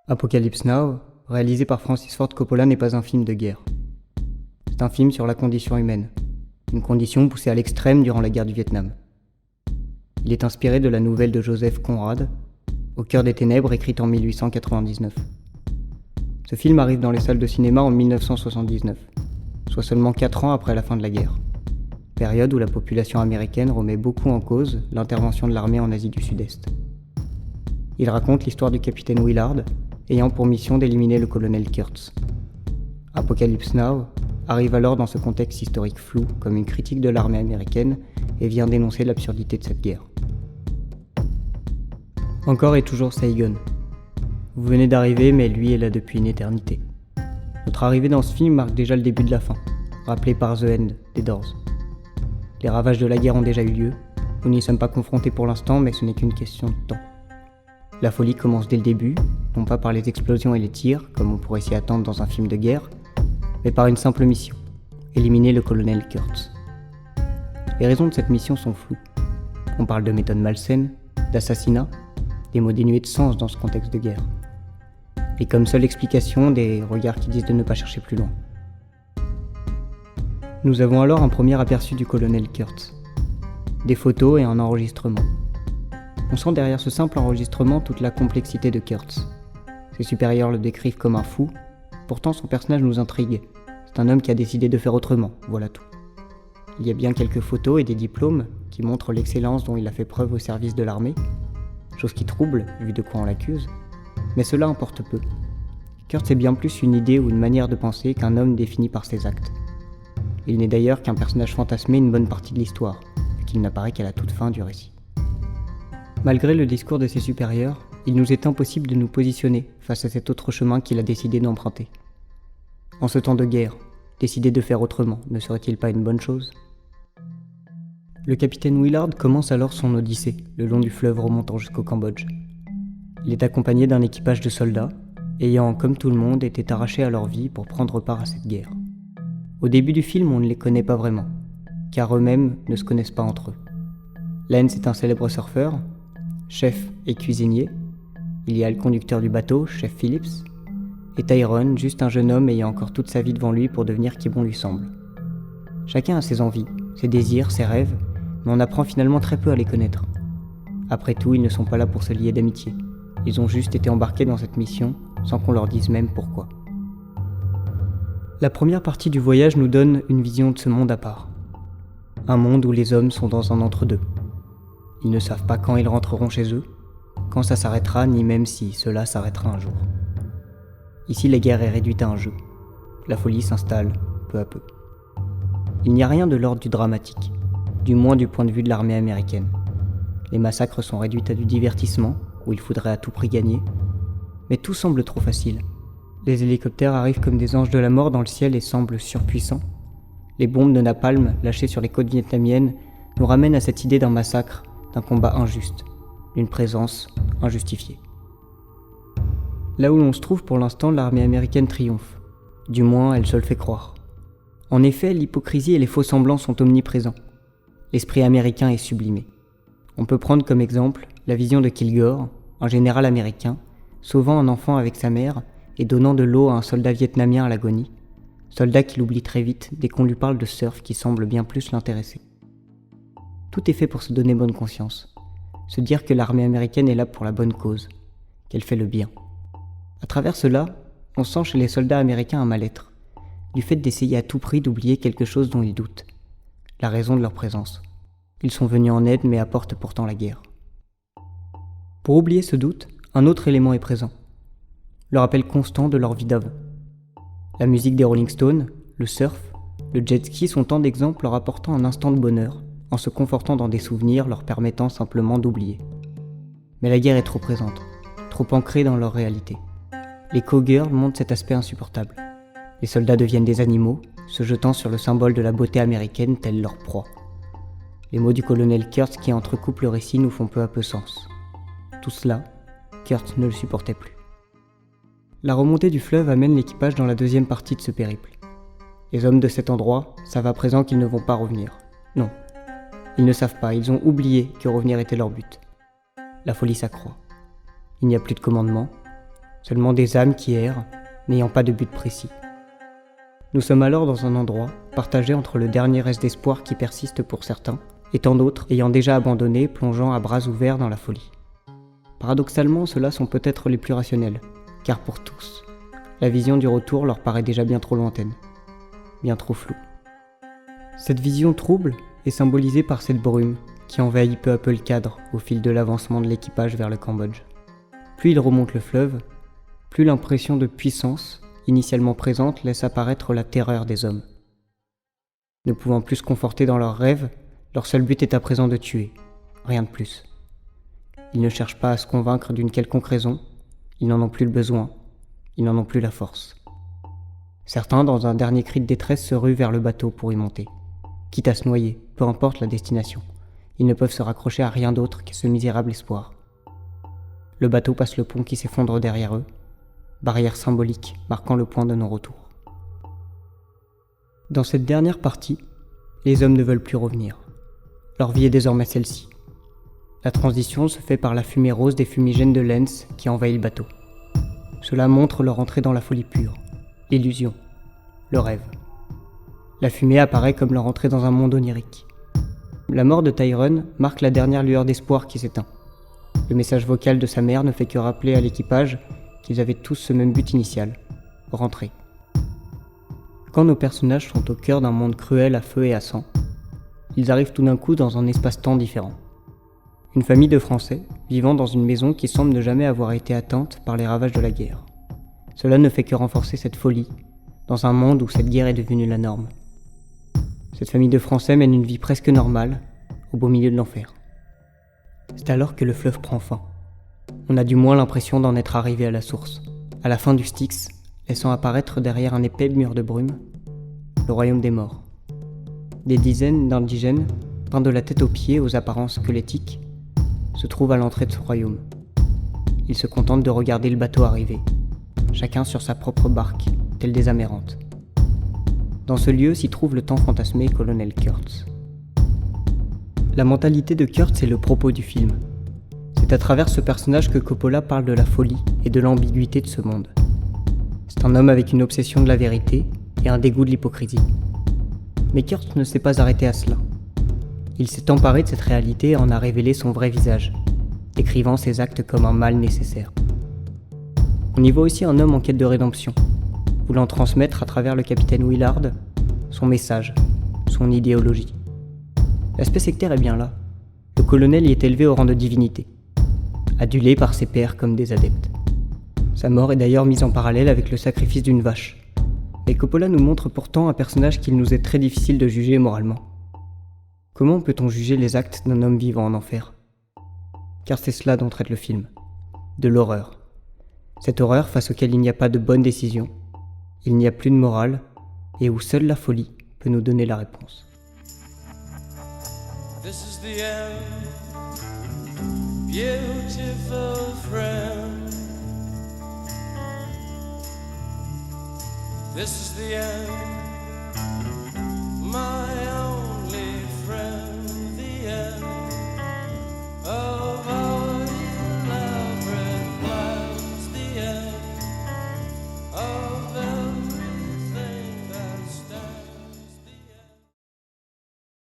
Apocalypse Now, réalisé par Francis Ford Coppola, n'est pas un film de guerre. C'est un film sur la condition humaine, une condition poussée à l'extrême durant la guerre du Vietnam. Il est inspiré de la nouvelle de Joseph Conrad, Au cœur des ténèbres, écrite en 1899. Ce film arrive dans les salles de cinéma en 1979, soit seulement 4 ans après la fin de la guerre, période où la population américaine remet beaucoup en cause l'intervention de l'armée en Asie du Sud-Est. Il raconte l'histoire du capitaine Willard, ayant pour mission d'éliminer le colonel Kurtz. Apocalypse Now arrive alors dans ce contexte historique flou comme une critique de l'armée américaine et vient dénoncer l'absurdité de cette guerre. Encore et toujours Saigon. Vous venez d'arriver, mais lui est là depuis une éternité. Notre arrivée dans ce film marque déjà le début de la fin, rappelé par The End des Doors. Les ravages de la guerre ont déjà eu lieu, nous n'y sommes pas confrontés pour l'instant, mais ce n'est qu'une question de temps. La folie commence dès le début, non pas par les explosions et les tirs, comme on pourrait s'y attendre dans un film de guerre, mais par une simple mission, éliminer le colonel Kurtz. Les raisons de cette mission sont floues. On parle de méthodes malsaines, d'assassinat, des mots dénués de sens dans ce contexte de guerre. Et comme seule explication, des regards qui disent de ne pas chercher plus loin. Nous avons alors un premier aperçu du colonel Kurtz. Des photos et un enregistrement. On sent derrière ce simple enregistrement toute la complexité de Kurtz. Ses supérieurs le décrivent comme un fou, pourtant son personnage nous intrigue. C'est un homme qui a décidé de faire autrement, voilà tout. Il y a bien quelques photos et des diplômes qui montrent l'excellence dont il a fait preuve au service de l'armée, chose qui trouble, vu de quoi on l'accuse, mais cela importe peu. Kurtz est bien plus une idée ou une manière de penser qu'un homme défini par ses actes. Il n'est d'ailleurs qu'un personnage fantasmé une bonne partie de l'histoire, vu qu'il n'apparaît qu'à la toute fin du récit. Malgré le discours de ses supérieurs, il nous est impossible de nous positionner face à cet autre chemin qu'il a décidé d'emprunter. En ce temps de guerre, décider de faire autrement ne serait-il pas une bonne chose ? Le capitaine Willard commence alors son odyssée, le long du fleuve remontant jusqu'au Cambodge. Il est accompagné d'un équipage de soldats, ayant, comme tout le monde, été arrachés à leur vie pour prendre part à cette guerre. Au début du film, on ne les connaît pas vraiment, car eux-mêmes ne se connaissent pas entre eux. Lance est un célèbre surfeur, chef et cuisinier. Il y a le conducteur du bateau, chef Phillips, et Tyrone, juste un jeune homme ayant encore toute sa vie devant lui pour devenir qui bon lui semble. Chacun a ses envies, ses désirs, ses rêves, mais on apprend finalement très peu à les connaître. Après tout, ils ne sont pas là pour se lier d'amitié. Ils ont juste été embarqués dans cette mission sans qu'on leur dise même pourquoi. La première partie du voyage nous donne une vision de ce monde à part. Un monde où les hommes sont dans un entre-deux. Ils ne savent pas quand ils rentreront chez eux, quand ça s'arrêtera, ni même si cela s'arrêtera un jour. Ici, la guerre est réduite à un jeu. La folie s'installe peu à peu. Il n'y a rien de l'ordre du dramatique, du moins du point de vue de l'armée américaine. Les massacres sont réduits à du divertissement, où il faudrait à tout prix gagner, mais tout semble trop facile. Les hélicoptères arrivent comme des anges de la mort dans le ciel et semblent surpuissants. Les bombes de napalm lâchées sur les côtes vietnamiennes nous ramènent à cette idée d'un massacre, d'un combat injuste, d'une présence injustifiée. Là où l'on se trouve pour l'instant, l'armée américaine triomphe. Du moins, elle se le fait croire. En effet, l'hypocrisie et les faux-semblants sont omniprésents. L'esprit américain est sublimé. On peut prendre comme exemple la vision de Kilgore, un général américain, sauvant un enfant avec sa mère et donnant de l'eau à un soldat vietnamien à l'agonie, soldat qu'il oublie très vite dès qu'on lui parle de surf qui semble bien plus l'intéresser. Tout est fait pour se donner bonne conscience, se dire que l'armée américaine est là pour la bonne cause, qu'elle fait le bien. À travers cela, on sent chez les soldats américains un mal-être, du fait d'essayer à tout prix d'oublier quelque chose dont ils doutent, la raison de leur présence. Ils sont venus en aide mais apportent pourtant la guerre. Pour oublier ce doute, un autre élément est présent, le rappel constant de leur vie d'avant. La musique des Rolling Stones, le surf, le jet ski sont tant d'exemples leur apportant un instant de bonheur, en se confortant dans des souvenirs leur permettant simplement d'oublier. Mais la guerre est trop présente, trop ancrée dans leur réalité. Les cowgirls montrent cet aspect insupportable. Les soldats deviennent des animaux, se jetant sur le symbole de la beauté américaine telle leur proie. Les mots du colonel Kurtz qui entrecoupent le récit nous font peu à peu sens. Tout cela, Kurtz ne le supportait plus. La remontée du fleuve amène l'équipage dans la deuxième partie de ce périple. Les hommes de cet endroit savent à présent qu'ils ne vont pas revenir. Non, ils ne savent pas, ils ont oublié que revenir était leur but. La folie s'accroît. Il n'y a plus de commandement, seulement des âmes qui errent, n'ayant pas de but précis. Nous sommes alors dans un endroit partagé entre le dernier reste d'espoir qui persiste pour certains, et tant d'autres ayant déjà abandonné, plongeant à bras ouverts dans la folie. Paradoxalement, ceux-là sont peut-être les plus rationnels, car pour tous, la vision du retour leur paraît déjà bien trop lointaine, bien trop floue. Cette vision trouble est symbolisée par cette brume qui envahit peu à peu le cadre au fil de l'avancement de l'équipage vers le Cambodge. Plus il remonte le fleuve, plus l'impression de puissance, initialement présente, laisse apparaître la terreur des hommes. Ne pouvant plus se conforter dans leurs rêves, leur seul but est à présent de tuer, rien de plus. Ils ne cherchent pas à se convaincre d'une quelconque raison, ils n'en ont plus le besoin, ils n'en ont plus la force. Certains, dans un dernier cri de détresse, se ruent vers le bateau pour y monter. Quitte à se noyer, peu importe la destination, ils ne peuvent se raccrocher à rien d'autre qu'à ce misérable espoir. Le bateau passe le pont qui s'effondre derrière eux, barrière symbolique marquant le point de non-retour. Dans cette dernière partie, les hommes ne veulent plus revenir. Leur vie est désormais celle-ci. La transition se fait par la fumée rose des fumigènes de Lens qui envahit le bateau. Cela montre leur entrée dans la folie pure, l'illusion, le rêve. La fumée apparaît comme leur entrée dans un monde onirique. La mort de Tyrone marque la dernière lueur d'espoir qui s'éteint. Le message vocal de sa mère ne fait que rappeler à l'équipage qu'ils avaient tous ce même but initial, rentrer. Quand nos personnages sont au cœur d'un monde cruel à feu et à sang, ils arrivent tout d'un coup dans un espace-temps différent. Une famille de Français vivant dans une maison qui semble ne jamais avoir été atteinte par les ravages de la guerre. Cela ne fait que renforcer cette folie, dans un monde où cette guerre est devenue la norme. Cette famille de Français mène une vie presque normale, au beau milieu de l'enfer. C'est alors que le fleuve prend fin. On a du moins l'impression d'en être arrivé à la source, à la fin du Styx, laissant apparaître derrière un épais mur de brume, le royaume des morts. Des dizaines d'indigènes, peints de la tête aux pieds aux apparences squelettiques, se trouvent à l'entrée de ce royaume. Ils se contentent de regarder le bateau arriver, chacun sur sa propre barque, telle des amérantes. Dans ce lieu s'y trouve le tant fantasmé colonel Kurtz. La mentalité de Kurtz est le propos du film. C'est à travers ce personnage que Coppola parle de la folie et de l'ambiguïté de ce monde. C'est un homme avec une obsession de la vérité et un dégoût de l'hypocrisie. Mais Kurtz ne s'est pas arrêté à cela. Il s'est emparé de cette réalité et en a révélé son vrai visage, décrivant ses actes comme un mal nécessaire. On y voit aussi un homme en quête de rédemption, voulant transmettre à travers le capitaine Willard son message, son idéologie. L'aspect sectaire est bien là. Le colonel y est élevé au rang de divinité, adulé par ses pairs comme des adeptes. Sa mort est d'ailleurs mise en parallèle avec le sacrifice d'une vache. Mais Coppola nous montre pourtant un personnage qu'il nous est très difficile de juger moralement. Comment peut-on juger les actes d'un homme vivant en enfer ? Car c'est cela dont traite le film, de l'horreur. Cette horreur face auquel il n'y a pas de bonne décision, il n'y a plus de morale, et où seule la folie peut nous donner la réponse. This is the end, beautiful friend. This is the end.